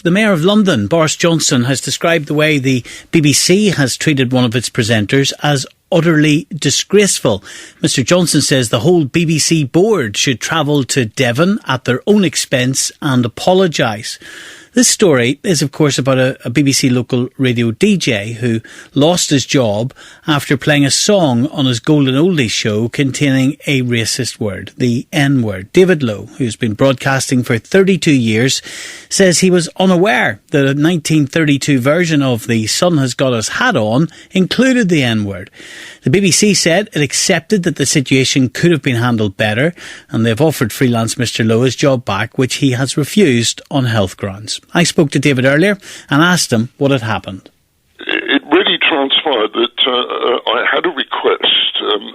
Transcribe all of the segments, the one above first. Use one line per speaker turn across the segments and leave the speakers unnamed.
The Mayor of London, Boris Johnson, has described the way the BBC has treated one of its presenters as utterly disgraceful. Mr Johnson says the whole BBC board should travel to Devon at their own expense and apologise. This story is, of course, about a BBC local radio DJ who lost his job after playing a song on his Golden Oldies show containing a racist word, the N-word. David Lowe, who's been broadcasting for 32 years, says he was unaware that a 1932 version of The Sun Has Got His Hat On included the N-word. The BBC said it accepted that the situation could have been handled better, and they've offered freelance Mr Lowe his job back, which he has refused on health grounds. I spoke to David earlier and asked him what had happened.
It really transpired that I had a request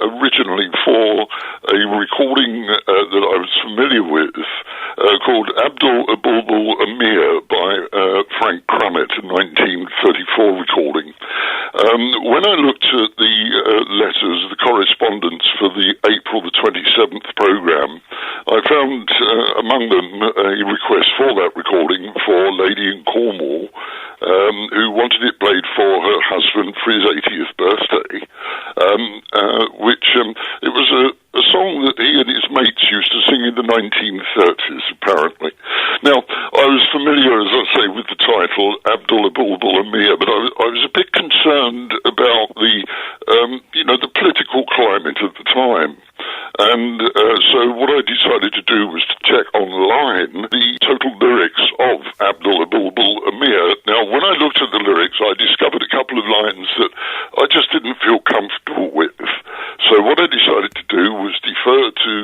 originally for a recording that I was familiar with called Abdul Bulbul Amir by Frank Crummett, a 1934 recording. When I looked at the letters, the correspondence for the April the 27th programme, I found among them a request for that recording for a lady in Cornwall who wanted it played for her husband for his 80th birthday, which it was a song that he and his mates used to sing in the 1930s, apparently. Now, I was familiar, as I say, with the title, Abdul Bulbul Amir, but I was a bit concerned about the political climate at the time. And so what I decided to do was to check online the total lyrics of Abdul Bulbul Amir. Now, when I looked at the lyrics, I discovered a couple of lines that I just didn't feel comfortable with. So what I decided to do was defer to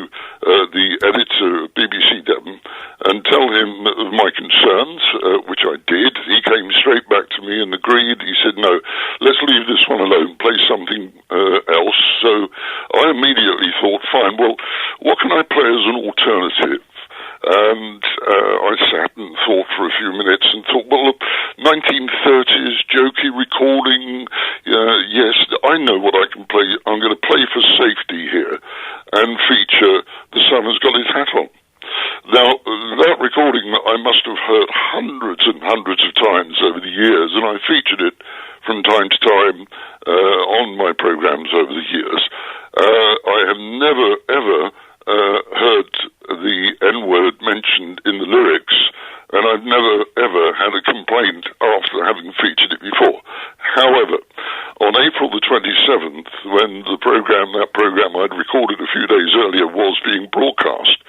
the editor of BBC Devon and tell him of my concerns, which I did. He came straight back to me and agreed. He said, no, let's leave this one alone, play something else. So I immediately thought, fine, well, what can I play as an alternative? And I sat and thought for a few minutes and thought, well, 1930s jokey recording, yes, I know what I can play. I'm going to play for safety here and feature The Sun Has Got His Hat On. Now, that recording I must have heard hundreds and hundreds of times over the years, and I featured it from time to time on my programmes over the years. I have never, ever heard the N-word mentioned in the lyrics, and I've never, ever had a complaint after having featured it before. However, on April the 27th, when that program I'd recorded a few days earlier was being broadcast,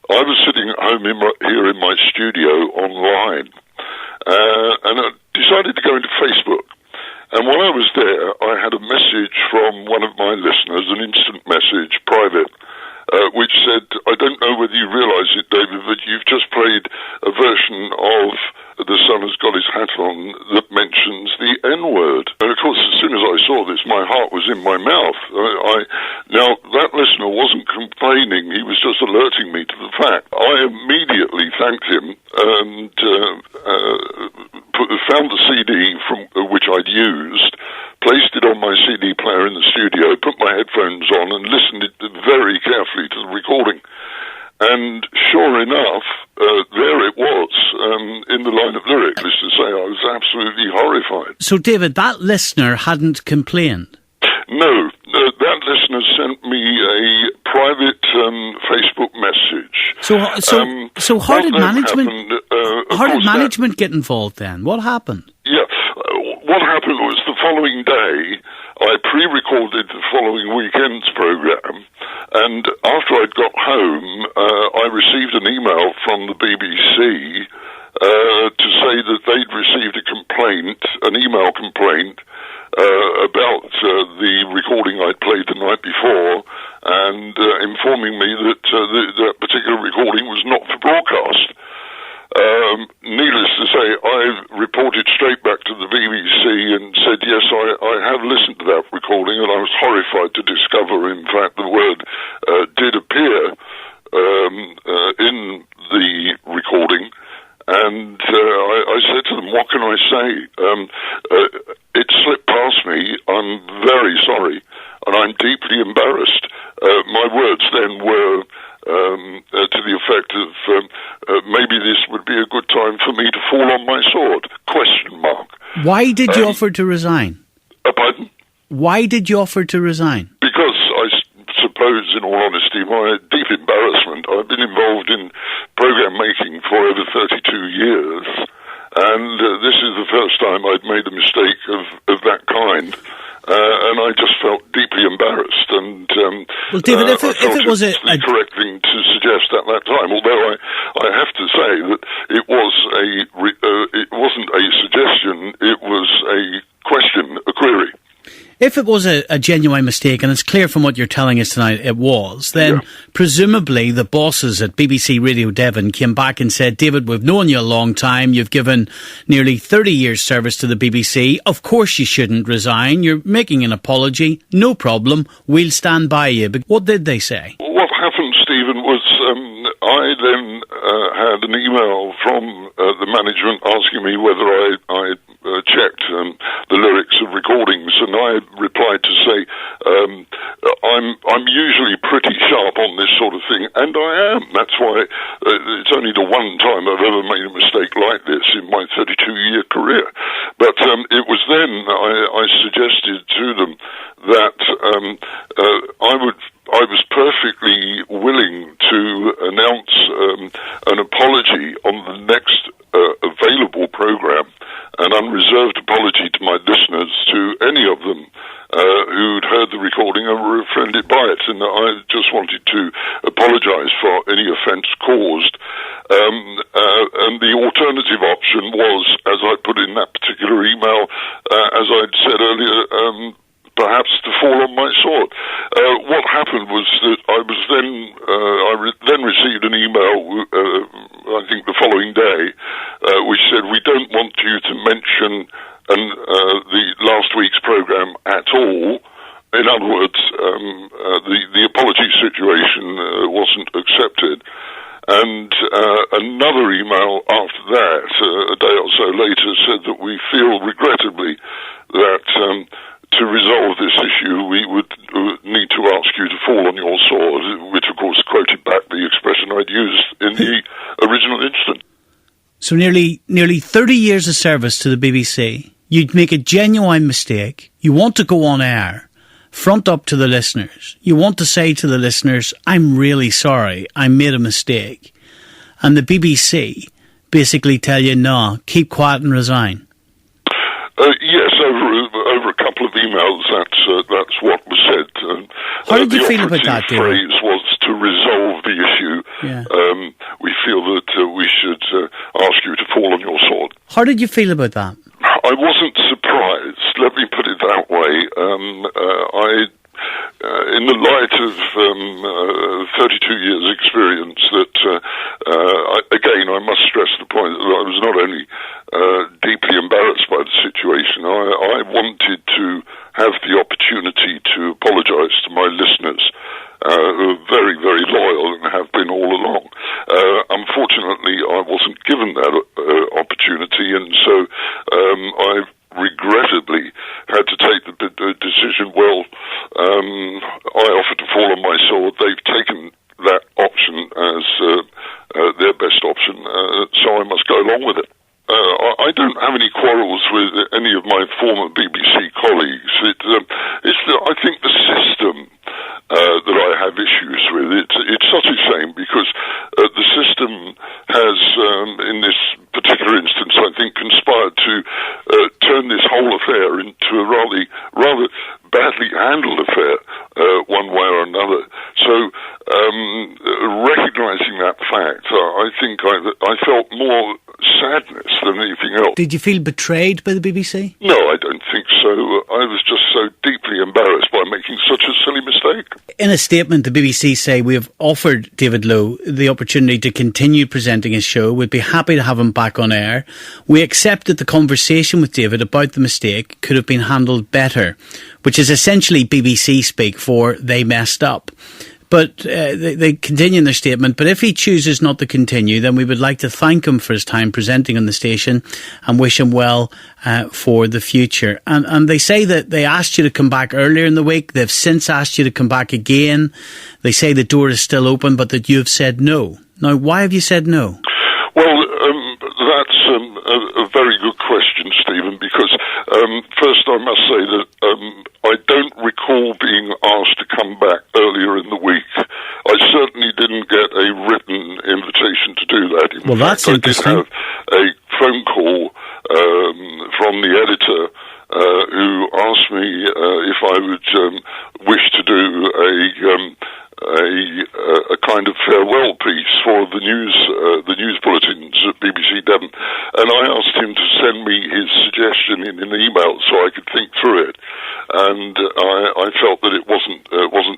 I was sitting at home here in my studio online, and I decided to go into Facebook. And while I was there, I had a message from one of my listeners, an instant message, private, which said, I don't know whether you realise it, David, but you've just played a version of The Sun Has Got His Hat On that mentions the N-word. And of course, as soon as I saw this, my heart was in my mouth. Now, that listener wasn't complaining, he was just alerting me to the fact. I immediately thanked him and found the CD from which I'd used, placed it on my CD player in the studio, put my headphones on and listened very carefully to the recording. And sure enough, there it was, in the line of lyric, as to say, I was absolutely horrified.
So, David, that listener hadn't complained?
No, that listener sent me a private Facebook message.
So how did management get involved then? What happened?
Yeah, what happened was the following day, I pre-recorded the following weekend's programme, and after I'd got home, I received an email from the BBC to say that they'd received a complaint, an email complaint, about the recording I'd played the night before, and informing me that that particular recording was not for broadcast. Needless to say, I reported straight back to the BBC and said, yes, I have listened to that recording, and I was horrified to discover, in fact, the word did appear in the recording. And I said to them, what can I say? It slipped past me. I'm very sorry, and I'm deeply embarrassed. My words then were to to the effect of maybe this would be a good time for me to fall on my sword? Question mark.
Why did you offer to resign?
Pardon?
Why did you offer to resign?
Because I suppose, in all honesty, my deep embarrassment. I've been involved in programme making for over 32 years, and this is the first time I'd made a mistake of that kind. And I just felt deeply embarrassed, and
well, David, if it was
the correct thing to suggest at that time, although I have to say that it wasn't a suggestion, it was a question, a query.
If it was a genuine mistake, and it's clear from what you're telling us tonight it was, then presumably the bosses at BBC Radio Devon came back and said, David, we've known you a long time. You've given nearly 30 years service to the BBC. Of course you shouldn't resign. You're making an apology. No problem. We'll stand by you. But what did they say?
What happened, Stephen, was I then had an email from the management asking me whether I checked the lyrics of recordings, and I replied to say, I'm usually pretty sharp on this sort of thing, and I am. That's why it's only the one time I've ever made a mistake like this in my 32-year career. But it was then I suggested to them that I was perfectly willing to announce an apology on the next available programme, an unreserved apology to my listeners, to any of them who'd heard the recording and were offended by it, and I just wanted to apologise for any offence caused. And the alternative option was, as I put in that particular email, as I'd said earlier, perhaps to fall on my sword. What happened was that I then received an email, I think the following day, which said, we don't want you to mention the last week's programme at all. In other words, the apology situation wasn't accepted. And another email after that, a day or so later, said that we feel regrettably that to resolve this issue, we would need to ask you to fall on your sword, which of course quoted back the expression I'd used in the original incident.
So nearly 30 years of service to the BBC. You'd make a genuine mistake. You want to go on air, front up to the listeners. You want to say to the listeners, I'm really sorry, I made a mistake. And the BBC basically tell you, no, keep quiet and resign.
Yes, over a couple of emails, that's what was said.
How did you feel about that, David?
The phrase was to resolve the issue.
Yeah.
We feel that we should ask you to fall on your sword.
How did you feel about that?
I wasn't surprised, let me put it that way. In the light of 32 years' experience, that again, I must stress the point that I was not only deeply embarrassed by the situation, I wanted to have the opportunity to apologise to my listeners, who are very, very loyal and have been all along. Unfortunately, I wasn't given that opportunity, and so I regrettably had to take the decision, well, I offered to fall on my sword. They've taken that option as their best option, so I must go along with it. I don't have any quarrels with any of my former BBC colleagues. I think the system that I have issues with. It's such a shame because the system has, in this particular instance, I think, conspired to turn this whole affair into a rather badly handled affair, one way or another. So, recognising that fact, I think I felt more sadness than anything else.
Did you feel betrayed by the BBC?
No, I don't think so. I was just so deeply embarrassed by making such a silly mistake.
In a statement, the BBC say, we have offered David Lowe the opportunity to continue presenting his show. We'd be happy to have him back on air. We accept that the conversation with David about the mistake could have been handled better, which is essentially BBC speak for they messed up. But they continue in their statement, but if he chooses not to continue, then we would like to thank him for his time presenting on the station and wish him well for the future. And they say that they asked you to come back earlier in the week. They've since asked you to come back again. They say the door is still open, but that you've said no.
no.
Now, why have you said no?
Well, that's a very good question, Stephen, because first I must say that I don't recall being asked to come back earlier in the week. I certainly didn't get a written invitation to do that. In fact,
that's interesting.
I did have a phone call from the editor who asked me if I would wish to do a kind of farewell piece for the news bulletins at BBC Devon, and I asked him to send me his suggestion in an email so I could think through it, and I felt that it wasn't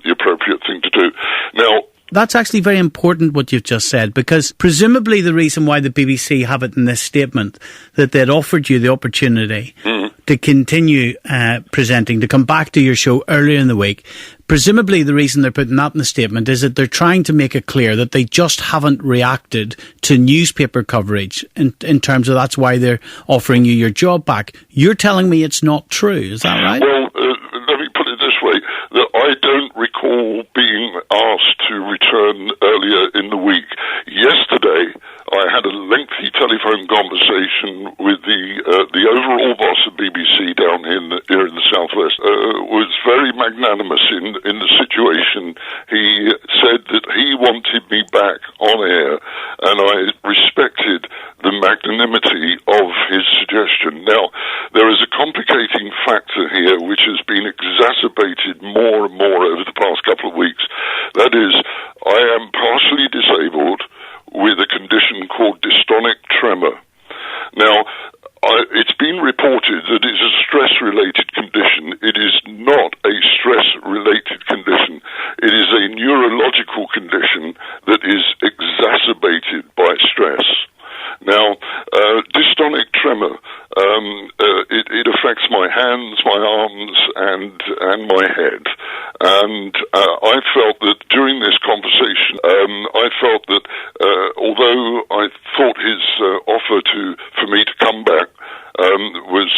the appropriate thing to do. Now,
that's actually very important what you've just said, because presumably the reason why the BBC have it in this statement that they'd offered you the opportunity to continue presenting, to come back to your show earlier in the week, presumably the reason they're putting that in the statement is that they're trying to make it clear that they just haven't reacted to newspaper coverage in terms of that's why they're offering you your job back. You're telling me it's not true, is that right?
Well, let me put it this way, that I don't recall being asked to return earlier in the week. Yesterday, I had a lengthy telephone conversation with the overall boss of BBC down here in the southwest. Was very magnanimous in the situation. He said that he wanted me back on air, and I respected the magnanimity of his suggestion. Now, there is a complicating factor here which has been exacerbated more and more over the past couple of weeks. That is, I am partially disabled with a condition called dystonic tremor. Now, it's been reported that it's a stress-related condition. It is not a stress-related condition. It is a neurological condition that is exacerbated by stress. Now, dystonic tremor, it affects my hands, my arms, and my head. And I felt that during this conversation, I felt that although I thought his offer for me to come back was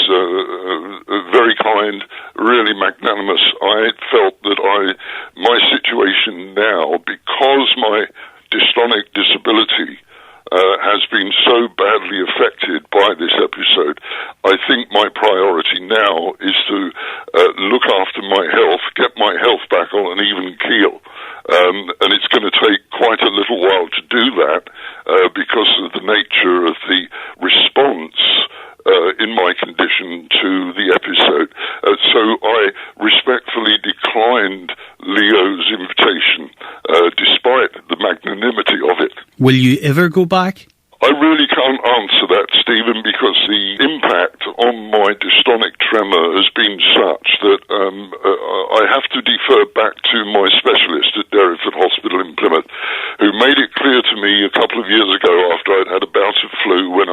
very kind, really magnanimous, I felt that my situation now, because my dystonic disability has been so badly affected by this episode, I think my priority now is to look after my health, get my health back on an even keel. And it's going to take quite a little while to do that because of the nature of the response in my condition to the episode. So I respectfully declined Leo's invitation, despite the magnanimity of it.
Will you ever go back?
I really can't answer that, Stephen, because the impact on my dystonic tremor has been such that I have to defer back to my specialist at Derriford Hospital in Plymouth, who made it clear to me a couple of years ago after I'd had a bout of flu when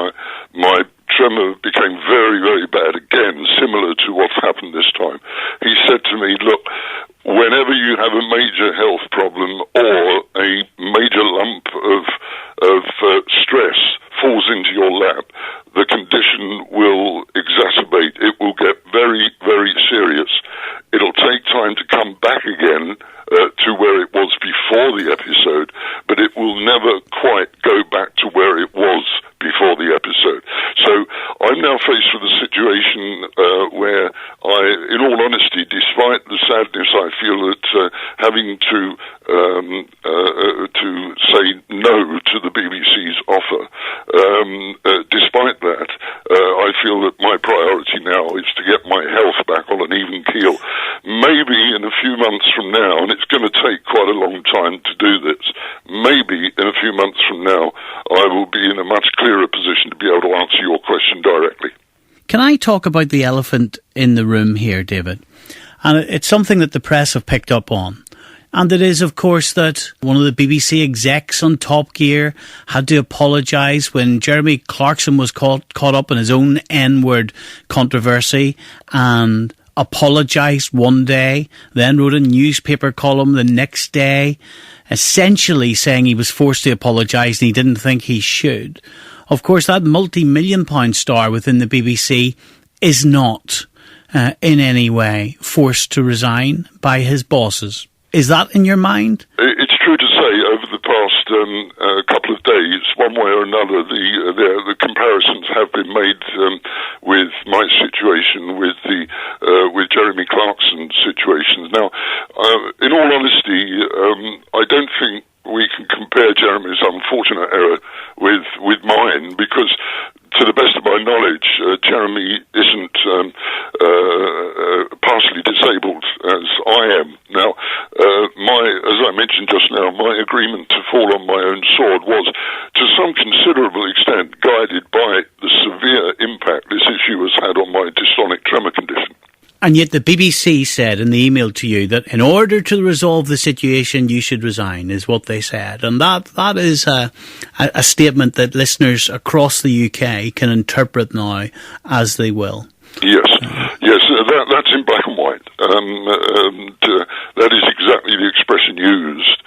my tremor became very, very bad again, similar to what's happened this time. He said to me, look, whenever you have a major health problem or a major lump of stress falls into your lap, the condition will exacerbate. It will get very, very serious. It'll take time to come back again to where it was before the episode, but it will never quite go back to where it was before the episode. So I'm now faced with a situation where in all honesty, despite the sadness I feel at having to say no to the BBC's offer, despite that, I feel that my priority now is to get my health back on an even keel. Maybe in a few months from now, and it's going to take quite a long time to do this, maybe in a few months from now, I will be in a much clearer position to be able to answer your question directly.
Can I talk about the elephant in the room here, David? And it's something that the press have picked up on. And it is, of course, that one of the BBC execs on Top Gear had to apologise when Jeremy Clarkson was caught up in his own N-word controversy and apologised one day, then wrote a newspaper column the next day, essentially saying he was forced to apologise and he didn't think he should. Of course, that multi-million-pound star within the BBC is not in any way forced to resign by his bosses. Is that in your mind?
It's true to say over the past a couple of days, one way or another, the comparisons have been made with my situation, with Jeremy Clarkson's situations. Now, in all honesty, I don't think we can compare Jeremy's unfortunate error with mine, because to the best of my knowledge, Jeremy isn't partially disabled as I am. Now, as I mentioned just now, my agreement to fall on my own sword was, to some considerable extent, guided by the severe impact this issue has had on my dystonic tremor condition.
And yet the BBC said in the email to you that in order to resolve the situation, you should resign, is what they said. And that is a statement that listeners across the UK can interpret now as they will.
Yes, that's in black and white. That is exactly the expression used.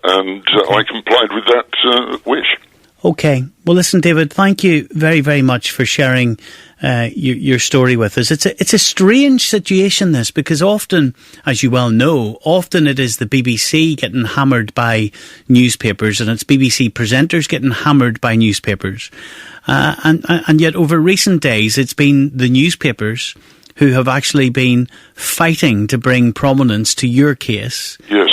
And I complied with that wish.
Okay. Well, listen, David, thank you very, very much for sharing your story with us. It's a strange situation, this, because often, as you well know, it is the BBC getting hammered by newspapers, and it's BBC presenters getting hammered by newspapers. And yet over recent days, it's been the newspapers who have actually been fighting to bring prominence to your case.
Yes.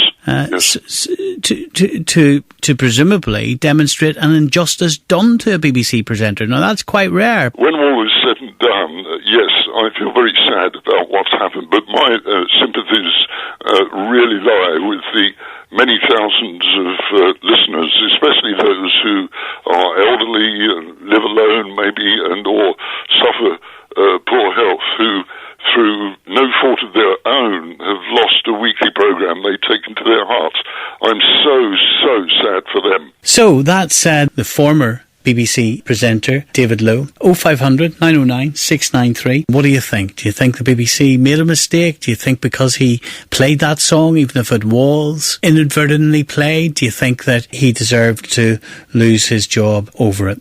To presumably demonstrate an injustice done to a BBC presenter. Now, that's quite rare.
When all is said and done, yes, I feel very sad about what's happened, but my sympathies really lie with the many thousands of listeners, especially those who are elderly, live alone maybe, and or suffer poor health, who through no fault of their own, have lost a weekly programme they've taken to their hearts. I'm so sad for them. So
that's the former BBC presenter, David Lowe. 0500 909 693. What do you think? Do you think the BBC made a mistake? Do you think because he played that song, even if it was inadvertently played, do you think that he deserved to lose his job over it?